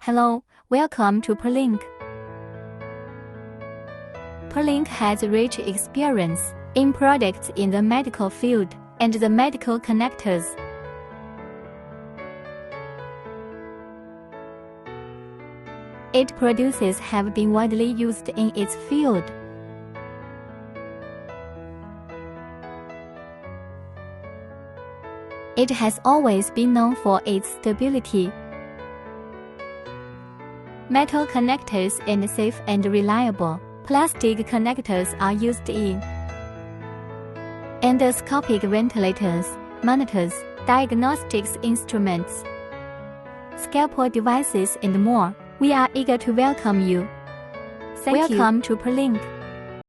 Hello, welcome to PERLINK. PERLINK has rich experience in products in the medical field and the medical connectors. Its products have been widely used in its field. It has always been known for its stability, metal connectors, and safe and reliable plastic connectors are used in endoscopic ventilators, monitors, diagnostics instruments, scalpel devices, and more. We are eager to welcome you. Welcome to PERLINK.